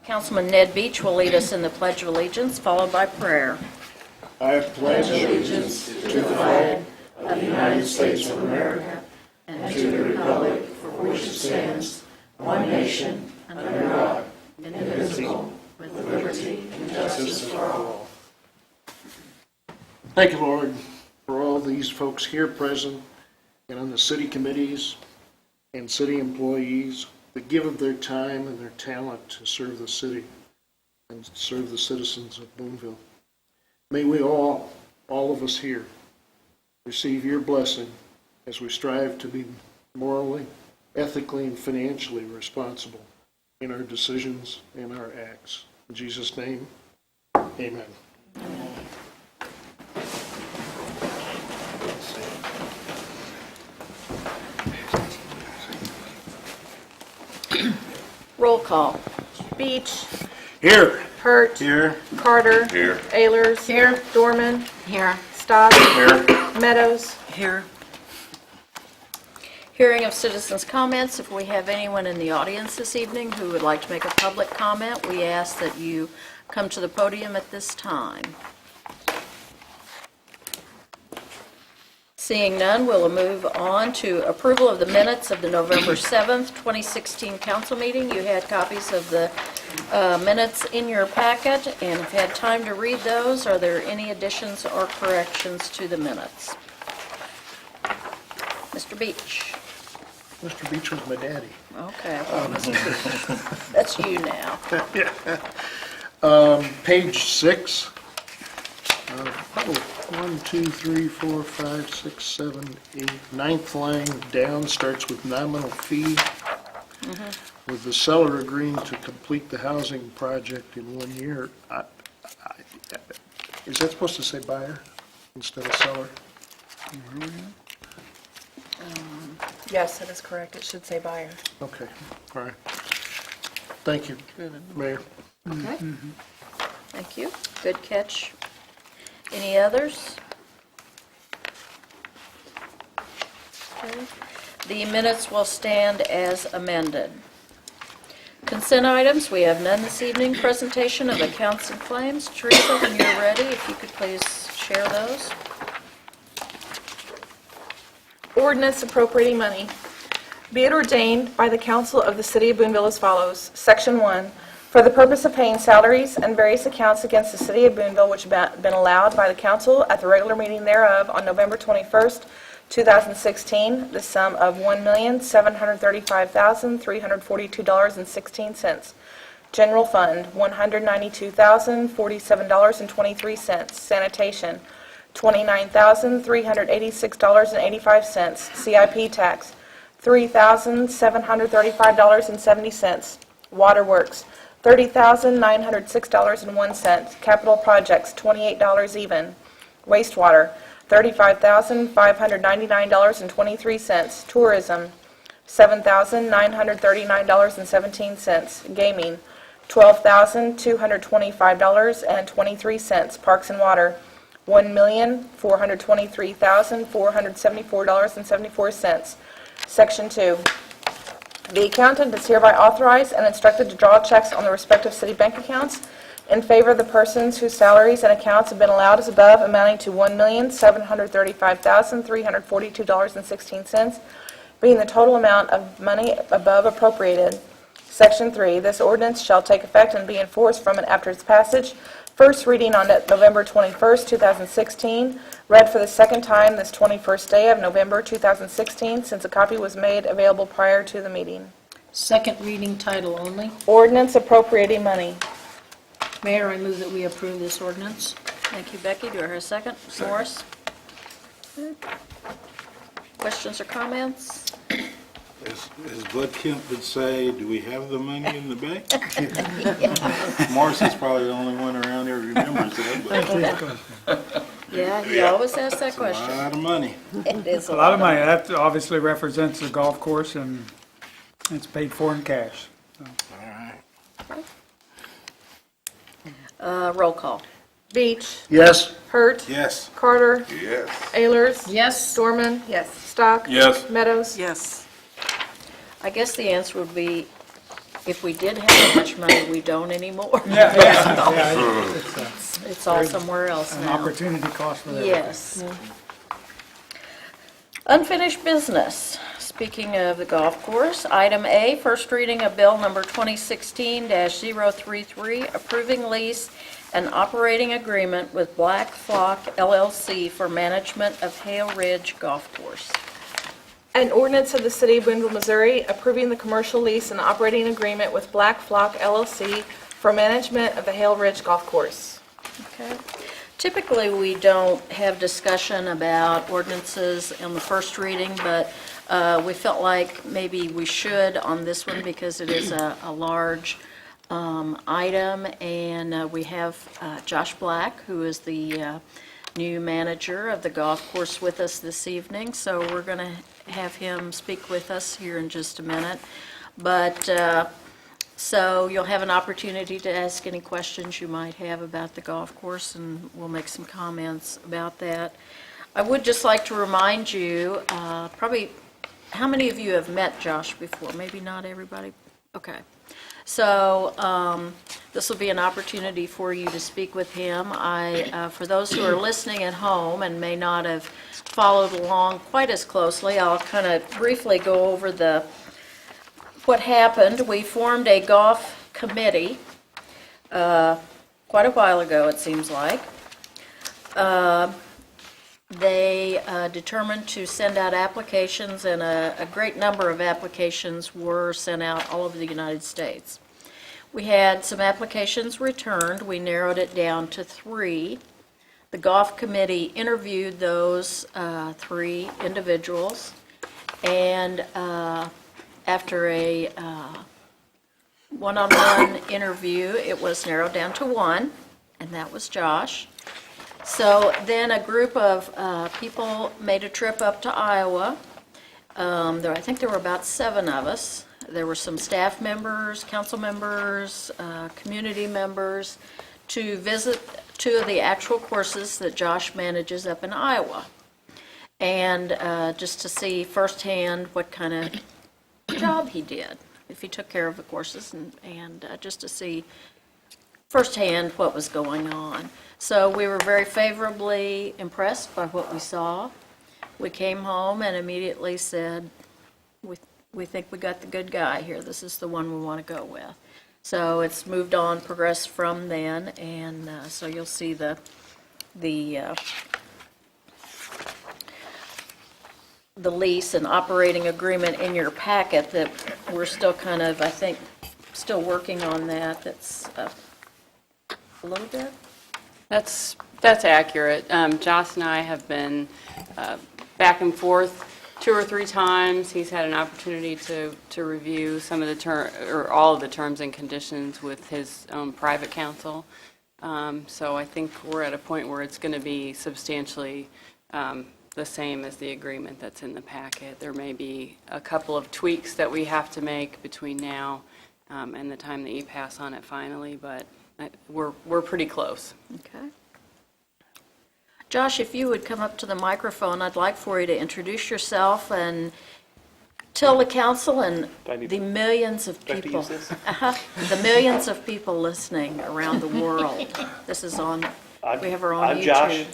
Councilman Ned Beach will lead us in the Pledge of Allegiance, followed by prayer. I pledge allegiance to the flag of the United States of America and to the republic for which it stands, one nation, under God, indivisible, with liberty and justice for all. Thank you, Lord, for all these folks here present and on the city committees and city employees that give of their time and their talent to serve the city and serve the citizens of Boonville. May we all of us here, receive your blessing as we strive to be morally, ethically, and financially responsible in our decisions and our acts. In Jesus' name, amen. Roll call. Beach. Here. Hurt. Here. Carter. Here. Ehlers. Here. Dorman. Here. Stock. Here. Meadows. Here. Hearing of citizens' comments. If we have anyone in the audience this evening who would like to make a public comment, we ask that you come to the podium at this time. Seeing none, we'll move on to approval of the minutes of the November 7th, 2016 council meeting. You had copies of the minutes in your packet and have had time to read those. Are there any additions or corrections to the minutes? Mr. Beach. Mr. Beach was my daddy. Okay, well, that's you now. Page 6. 1, 2, 3, 4, 5, 6, 7, 8. Ninth line down starts with nominal fee. With the seller agreeing to complete the housing project in 1 year. Is that supposed to say buyer instead of seller? Yes, that is correct. It should say buyer. Okay, all right. Thank you, Mayor. Okay. Thank you. Good catch. Any others? Okay. The minutes will stand as amended. Consent items, we have none this evening. Presentation of accounts and claims. Teresa, when you're ready, if you could please share those. Ordinance appropriating money. Be it ordained by the Council of the City of Boonville as follows. Section 1. For the purpose of paying salaries and various accounts against the City of Boonville which have been allowed by the Council at the regular meeting thereof on November 21st, 2016, the sum of $1,735,342.16. General Fund, $192,047.23. Sanitation, $29,386.85. CIP tax, $3,735.70. Waterworks, $30,906.01. Capital projects, $28 even. Wastewater, $35,599.23. Tourism, $7,939.17. Gaming, $12,225.23. Parks and Water, $1,423,474.74. Section 2. The accountant is hereby authorized and instructed to draw checks on the respective city bank accounts in favor of the persons whose salaries and accounts have been allowed as above, amounting to $1,735,342.16, being the total amount of money above appropriated. Section 3. This ordinance shall take effect and be enforced from and after its passage. First reading on November 21st, 2016. Read for the second time this 21st day of November 2016, since a copy was made available prior to the meeting. Second reading title only. Ordinance appropriating money. Mayor, I move that we approve this ordinance. Thank you, Becky. Do I hear a second? Morris? Questions or comments? As Bud Kemp would say, do we have the money in the bank? Morris is probably the only one around here who remembers that. But Yeah, he always asks that it's a question. lot of money. It is A lot of money. That obviously represents the golf course, and it's paid for in cash. So. All right. Roll call. Beach. Yes. Hurt. Yes. Carter. Yes. Ehlers. Yes. Dorman. Yes. Stock. Yes. Meadows. Yes. I guess the answer would be if we did have that much money, we don't anymore. Yeah, It's all somewhere else an now. opportunity cost for that. Yes. Unfinished business. Speaking of the golf course, item A, first reading of bill number 2016-033, approving lease and operating agreement with Black Flock LLC for management of Hale Ridge Golf Course. An ordinance of the City of Boonville, Missouri, approving the commercial lease and operating agreement with Black Flock LLC for management of the Hale Ridge Golf Course. Okay. Typically, we don't have discussion about ordinances in the first reading, but we felt like maybe we should on this one because it is a large item, and we have Josh Black, who is the new manager of the golf course, with us this evening, so we're going to have him speak with us here in just a minute. But so you'll have an opportunity to ask any questions you might have about the golf course, and we'll make some comments about that. I would just like to remind you, probably, how many of you have met Josh before? Maybe not everybody? Okay. So this will be an opportunity for you to speak with him. For those who are listening at home and may not have followed along quite as closely, I'll kind of briefly go over what happened. We formed a golf committee quite a while ago, it seems like. They determined to send out applications, and a great number of applications were sent out all over the United States. We had some applications returned. We narrowed it down to 3. The golf committee interviewed those 3 individuals, and after a one-on-one interview, it was narrowed down to 1, and that was Josh. So then a group of people made a trip up to Iowa. I think there were about 7 of us. There were some staff members, council members, community members, to visit 2 of the actual courses that Josh manages up in Iowa. And just to see firsthand what kind of job he did, if he took care of the courses, and just to see firsthand what was going on. So we were very favorably impressed by what we saw. We came home and immediately said, we think we got the good guy here. This is the one we want to go with. So it's moved on, progressed from then, and so you'll see the lease and operating agreement in your packet that we're still kind of, I think, still working on that. That's a little bit. That's accurate. Joss and I have been back and forth 2 or 3 times. He's had an opportunity to review some of the all of the terms and conditions with his own private counsel. So I think we're at a point where it's going to be substantially the same as the agreement that's in the packet. There may be a couple of tweaks that we have to make between now and the time that you pass on it finally, but we're pretty close. Okay. Josh, if you would come up to the microphone, I'd like for you to introduce yourself and tell the council and the millions of people, the millions of people listening around the world. This is on, we have our own YouTube. I'm Josh.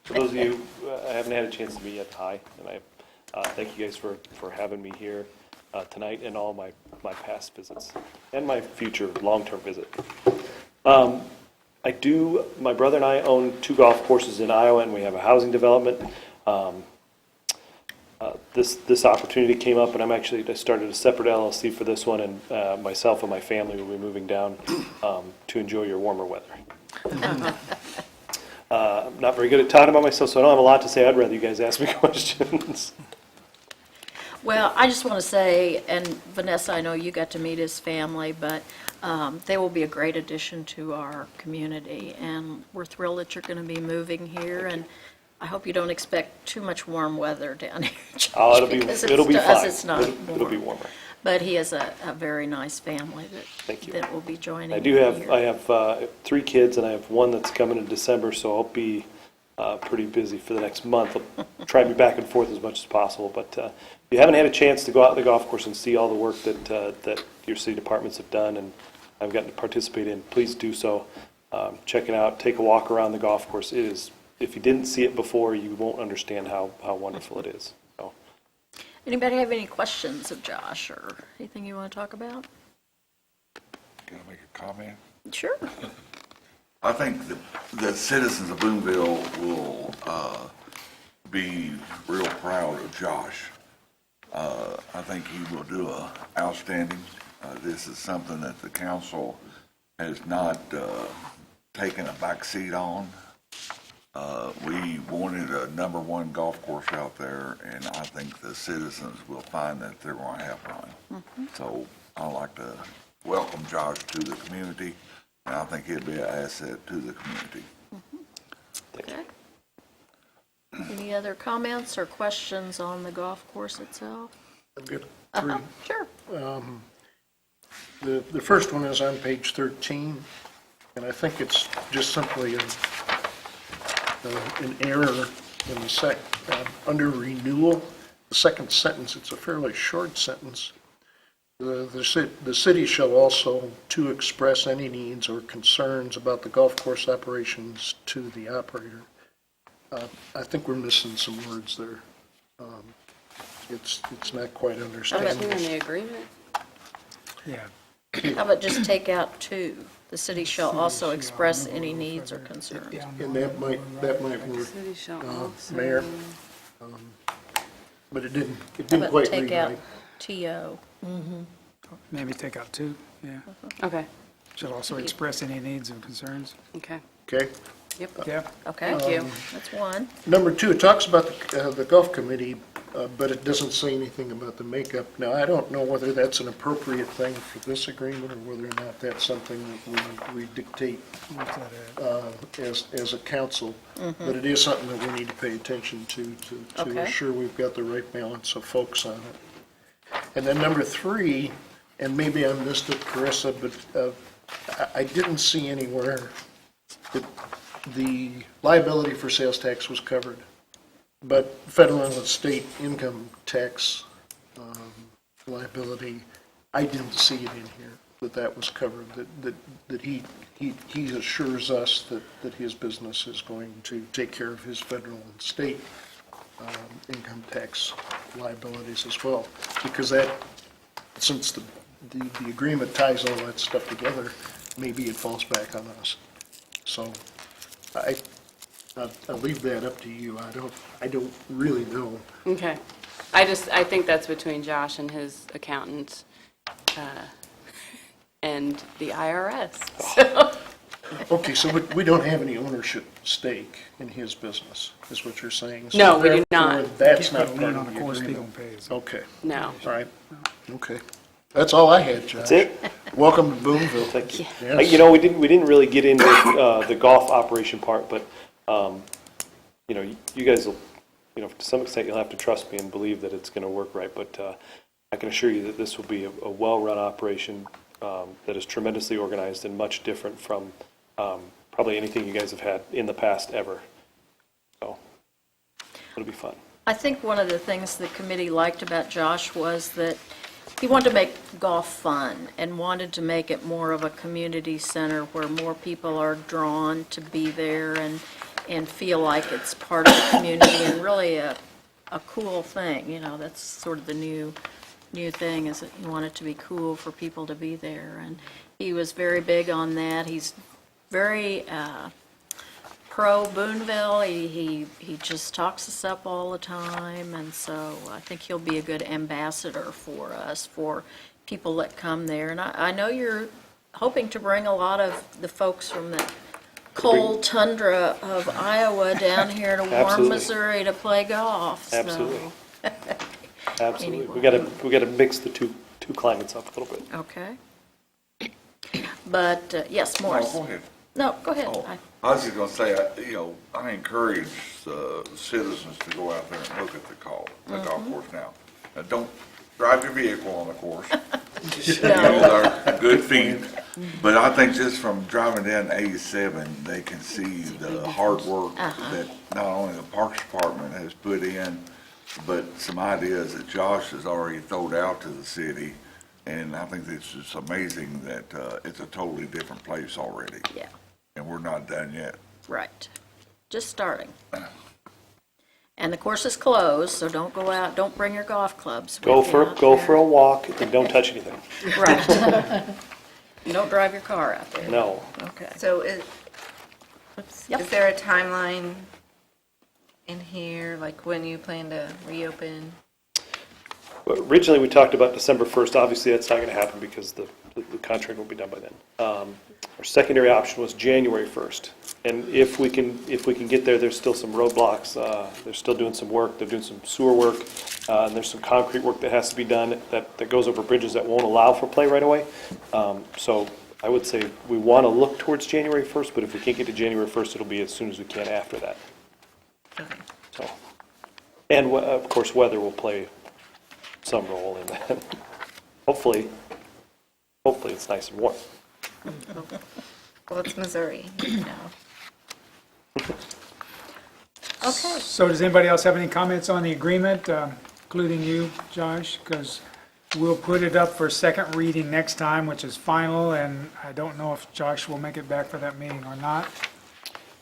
For those of you I haven't had a chance to meet yet, hi, and I thank you guys for having me here tonight and all my past visits and my future long-term visit. My brother and I own 2 golf courses in Iowa, and we have a housing development. This opportunity came up, and I started a separate LLC for this one, and myself and my family will be moving down to enjoy your warmer weather. I'm not very good at talking about myself, so I don't have a lot to say. I'd rather you guys ask me questions. Well, I just want to say, and Vanessa, I know you got to meet his family, but they will be a great addition to our community, and we're thrilled that you're going to be moving here, and I hope you don't expect too much warm weather down here. Oh, it'll be to fine. us, it's not It'll be warm. warmer. But he has a very nice family Thank you. that will be joining I you have here. I have 3 kids, and I have one that's coming in December, so I'll be pretty busy for the next month. I'll try to be back and forth as much as possible, but if you haven't had a chance to go out to the golf course and see all the work that your city departments have done and I've gotten to participate in, please do so. Check it out, take a walk around the golf course. It is, if you didn't see it before, you won't understand how wonderful it is. So, Anybody have any questions of Josh or anything you want to talk about? Can I make a comment? Sure. I think the citizens of Boonville will be real proud of Josh. I think he will do outstanding. This is something that the council has not taken a back seat on. We wanted a #1 golf course out there, and I think the citizens will find that they're going to have one. So I'd like to welcome Josh to the community, and I think he'll be an asset to the community. Okay. Any other comments or questions on the golf course itself? I've got three. Sure. The first one is on page 13, and I think it's just simply an error in the under renewal, the second sentence. It's a fairly short sentence. The city shall also to express any needs or concerns about the golf course operations to the operator. I think we're missing some words there. It's not quite How understandable. about in the agreement? Yeah. How about just take out two? The city shall also express any needs or concerns. And that might work, City shall also. Mayor. But it How didn't about quite take read out right. TO? Maybe take out 2, yeah. Okay, Should also express any needs and concerns. okay, Okay. yep, Yeah. Okay. thank you. That's one. Number 2, it talks about the golf committee, but it doesn't say anything about the makeup. Now, I don't know whether that's an appropriate thing for this agreement or whether or not that's something that we dictate What's that at? as a council. But it is something that we need to pay attention to Okay. ensure we've got the right balance of folks on it. And then number 3, and maybe I missed it, Carissa, but I didn't see anywhere that the liability for sales tax was covered. But federal and state income tax liability, I didn't see it in here, that was covered, that he assures us that his business is going to take care of his federal and state income tax liabilities as well. Because that, since the agreement ties all that stuff together, maybe it falls back on us. So I'll leave that up to you. I don't really know. Okay. I think that's between Josh and his accountant, and the IRS. Okay, so we don't have any ownership stake in his business, is what you're saying? So No, we do not. therefore, That's not Put a part lien of on the the course, he agreement. don't pay. Okay, No. all right, okay. That's all I had, Josh. that's it. Welcome to Boonville. Thank you. Yes. You know, we didn't really get into the golf operation part, but, you know, you guys will, you know, to some extent, you'll have to trust me and believe that it's going to work right, but I can assure you that this will be a well-run operation that is tremendously organized and much different from probably anything you guys have had in the past ever. So it'll be fun. I think one of the things the committee liked about Josh was that he wanted to make golf fun and wanted to make it more of a community center where more people are drawn to be there and feel like it's part of the community and really a cool thing. You know, that's sort of the new thing, is that you want it to be cool for people to be there. And he was very big on that. He's very pro Boonville. He just talks us up all the time, and so I think he'll be a good ambassador for us, for people that come there. And I know you're hoping to bring a lot of the folks from the cold tundra of Iowa down here to warm Absolutely. Missouri to play golf. So. Absolutely. Absolutely. Anyway. We got to mix the two climates up a little bit. Okay. But, yes, Morris. Oh, go ahead. No, go ahead. Oh, I was just gonna say, I encourage the citizens to go out there and look at the golf course now. Now, don't drive your vehicle on the course. No. They're good feet, But I think just from driving down 87, they can see the hard work that not only the Parks Department has put in, but some ideas that Josh has already thrown out to the city. And I think it's just amazing that it's a totally different place already. Yeah, And we're not done yet. right. Just starting. And the course is closed, so don't go out, don't bring your golf clubs. Go with you for, out go there. for a walk and don't touch anything. Right. And don't drive your car out there. No. Okay. So Yep. is there a timeline in here, like when you plan to reopen? Originally, we talked about December 1st. Obviously, that's not going to happen because the contract won't be done by then. Our secondary option was January 1st. And if we can get there, there's still some roadblocks. They're still doing some work. They're doing some sewer work. And there's some concrete work that has to be done that goes over bridges that won't allow for play right away. So I would say we want to look towards January 1st, but if we can't get to January 1st, it'll be as soon as we can after that. Okay. So, and of course, weather will play some role in that. Hopefully it's nice and warm. Well, it's Missouri, you know. Okay. So does anybody else have any comments on the agreement, including you, Josh? Because we'll put it up for second reading next time, which is final, and I don't know if Josh will make it back for that meeting or not.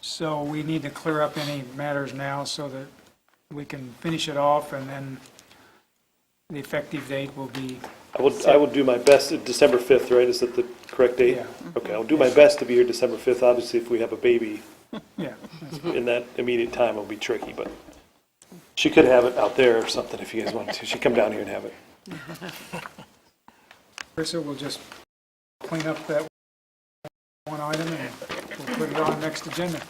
So we need to clear up any matters now so that we can finish it off, and then the effective date will be, I will do my best, December 5th, right? Is that the correct date? Yeah. Okay, I'll do my best to be here December 5th. Obviously, if we have a baby yeah. in that immediate time, it'll be tricky, but she could have it out there or something if you guys wanted to. She'd come down here and have it. Carissa will just clean up that one item, and we'll put it on next agenda.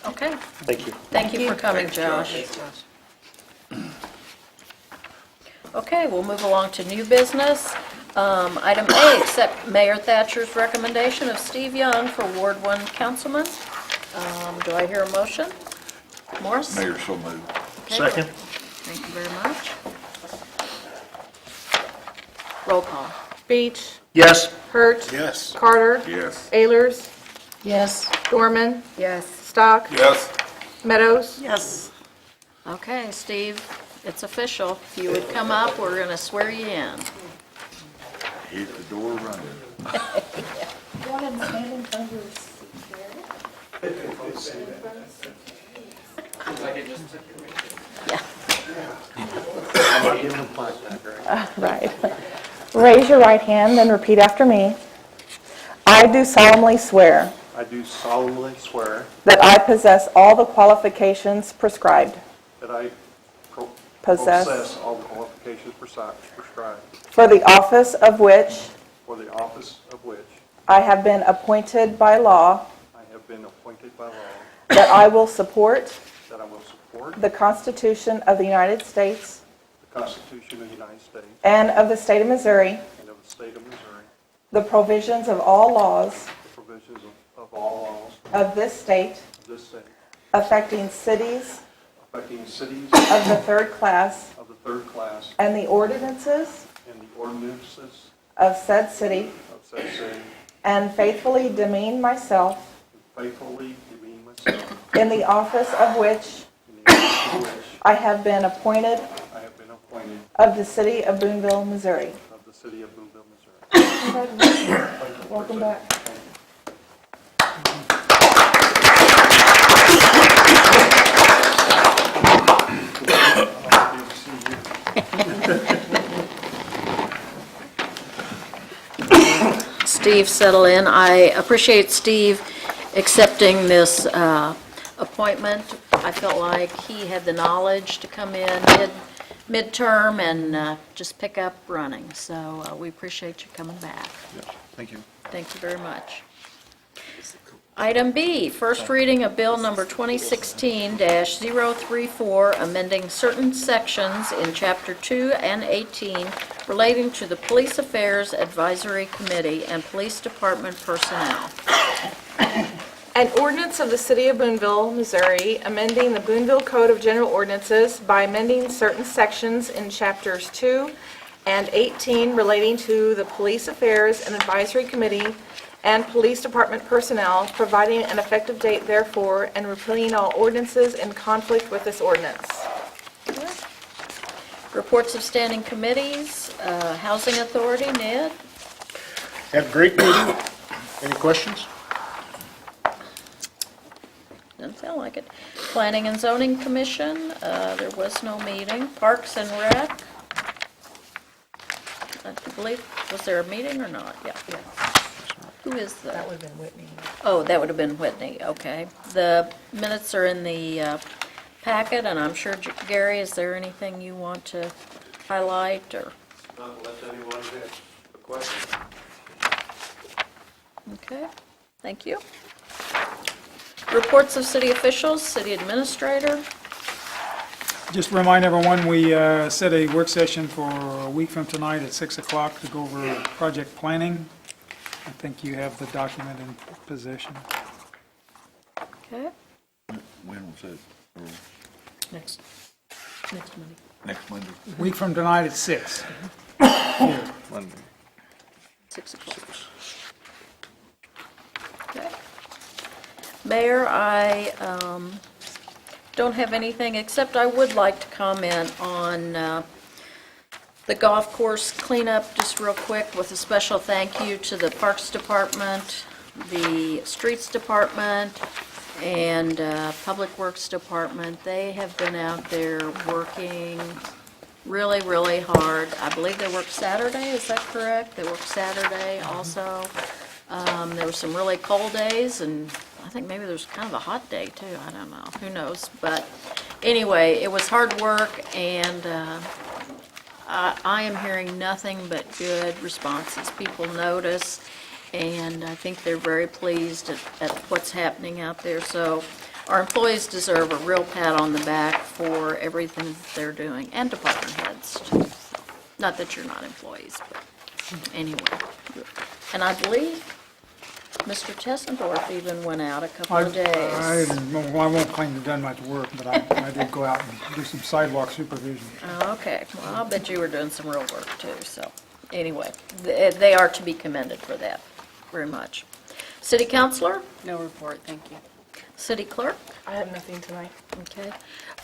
Okay. Thank you. Thank you for coming, Josh. Okay, we'll move along to new business. Item A, accept Mayor Thatcher's recommendation of Steve Young for Ward 1 councilman. Do I hear a motion? Morris? Mayor, so moved. Okay. Second? Thank you very much. Roll call. Beach, Yes. Hurt, Yes. Carter, Yes. Ayers, Yes. Dorman, Yes. Stock, Yes. Meadows. Yes. Okay, Steve, it's official. If you would come up, we're going to swear you in. Hit the door running. Go ahead and stand in front of your seat Right. Raise your right hand and repeat after me. I do solemnly swear I do solemnly swear that I possess all the qualifications prescribed that I Possess. possess all the qualifications prescribed for the office of which for the office of which I have been appointed by law, I have been appointed by law, that I will support that I will support the Constitution of the United States the Constitution of the United States and of the state of Missouri, and of the state of Missouri, the provisions of all laws the provisions of all laws of this state of this state, affecting cities affecting cities of the third class of the third class and the ordinances and the ordinances of said city, of said city, and faithfully demean myself and faithfully demean myself in the office of which in the office of which I have been appointed I have been appointed of the City of Boonville, Missouri. of the City of Boonville, Missouri. Congratulations. Welcome back. Steve, settle in. I appreciate Steve accepting this appointment. I felt like he had the knowledge to come in midterm and just pick up running. So we appreciate you coming back. Thank you. Thank you very much. Item B, first reading of Bill Number 2016-034, amending certain sections in Chapter 2 and 18 relating to the Police Affairs Advisory Committee and Police Department personnel. An ordinance of the City of Boonville, Missouri, amending the Boonville Code of General Ordinances by amending certain sections in Chapters 2 and 18 relating to the Police Affairs and Advisory Committee and police department personnel, providing an effective date therefore, and repealing all ordinances in conflict with this ordinance. Reports of standing committees, Housing Authority, Ned? Had a great meeting. Any questions? Doesn't sound like it. Planning and Zoning Commission, there was no meeting. Parks and Rec, I believe, was there a meeting or not? Yeah. Who is the? That would have been Whitney. Oh, that would have been Whitney, okay. The minutes are in the packet, and I'm sure, Gary, is there anything you want to highlight, or? Not unless anyone has a question. Okay, thank you. Reports of city officials, city administrator. Just remind everyone, we set a work session for a week from tonight at 6 o'clock to go over project planning. I think you have the document in possession. Okay. When was it? Or Next Monday. next Monday? Week from tonight at 6. Monday. 6 o'clock. Okay. Mayor, I don't have anything, except I would like to comment on the golf course cleanup, just real quick, with a special thank you to the Parks Department, the Streets Department, and Public Works Department. They have been out there working really, really hard. I believe they worked Saturday, is that correct? They worked Saturday also. There were some really cold days, and I think maybe there was kind of a hot day too, I don't know, who knows? But anyway, it was hard work, and I am hearing nothing but good responses. People notice, and I think they're very pleased at what's happening out there. So our employees deserve a real pat on the back for everything that they're doing, and department heads too. Not that you're not employees, but anyway. And I believe Mr. Tessendorf even went out a couple of days. I won't claim to have done much work, but I did go out and do some sidewalk supervision. Oh, okay, well, I'll bet you were doing some real work too, so, anyway, they are to be commended for that, very much. City Councilor, No report, thank you. City Clerk, I have nothing tonight. okay.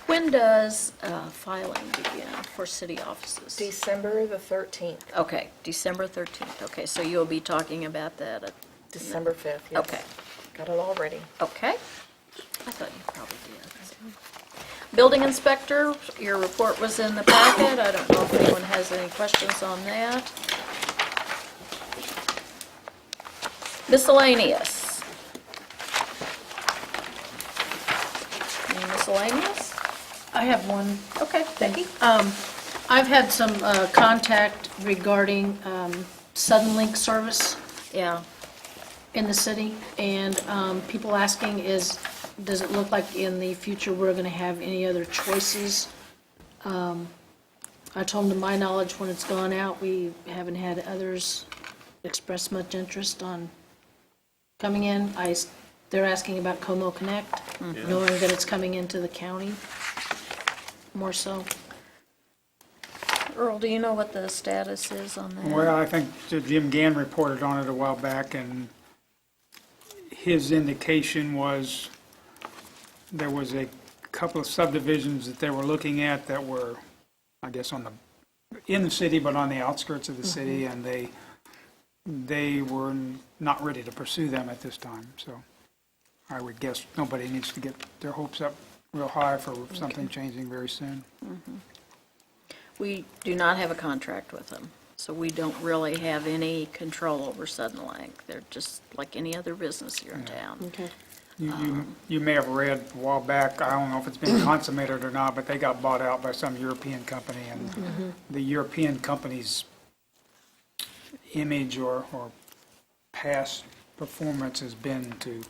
When does filing begin for city offices? December the 13th, Okay, December 13th, okay, so you'll be talking about that at, December 5th, yes. okay, Got it all ready. okay. I thought you probably did. Building Inspector, your report was in the packet, I don't know if anyone has any questions on that. Miscellaneous. Any miscellaneous? I have one. Okay, Becky? I've had some contact regarding Suddenlink service Yeah, in the city, and people asking does it look like in the future we're going to have any other choices? I told them, to my knowledge, when it's gone out, we haven't had others express much interest on coming in. They're asking about Como Connect, knowing that it's coming into the county, more so. Earl, do you know what the status is on that? Well, I think Jim Gann reported on it a while back, and his indication was there was a couple of subdivisions that they were looking at that were, I guess, in the city, but on the outskirts of the city, and they were not ready to pursue them at this time. So I would guess nobody needs to get their hopes up real high for something changing very soon. We do not have a contract with them, so we don't really have any control over Suddenlink. They're just like any other business here in town. Okay. You may have read a while back, I don't know if it's been consummated or not, but they got bought out by some European company, and the European company's image or past performance has been to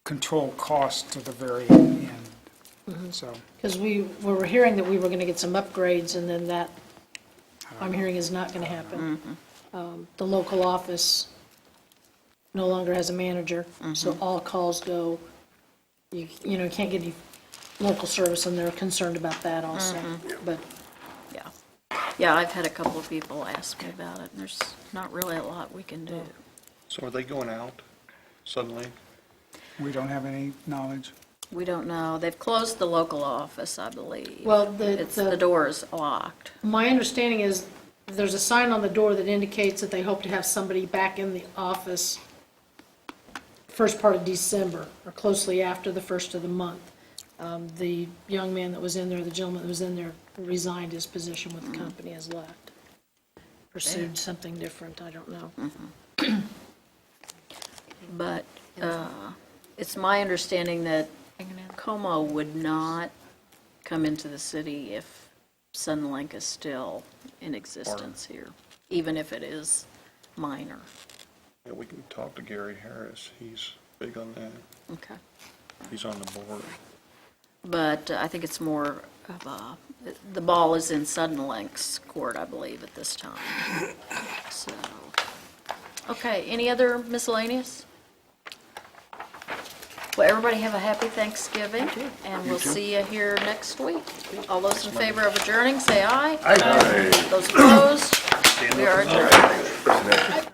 control costs to the very end. So, Because we were hearing that we were going to get some upgrades, and then that, I'm hearing, is not going to happen. The local office no longer has a manager, so all calls go, you can't get any local service, and they're concerned about that also. But Yeah. Yeah, I've had a couple of people ask me about it, and there's not really a lot we can do. So are they going out suddenly? We don't have any knowledge. We don't know. They've closed the local office, I believe. Well, The door is locked. my understanding is there's a sign on the door that indicates that they hope to have somebody back in the office first part of December, or closely after the first of the month. The young man that was in there, the gentleman that was in there, resigned his position with the company, has left. Pursued something different, I don't know. But it's my understanding that Como would not come into the city if Sunlink is still in existence here, even if it is minor. Yeah, we can talk to Gary Harris. He's big on that. Okay. He's on the board. But I think it's more of a, the ball is in Sunlink's court, I believe, at this time. So, okay, any other miscellaneous? Well, everybody have a happy Thanksgiving, and we'll see you here next week. All those in favor of adjourning, say aye. Aye. Those opposed, we are adjourned.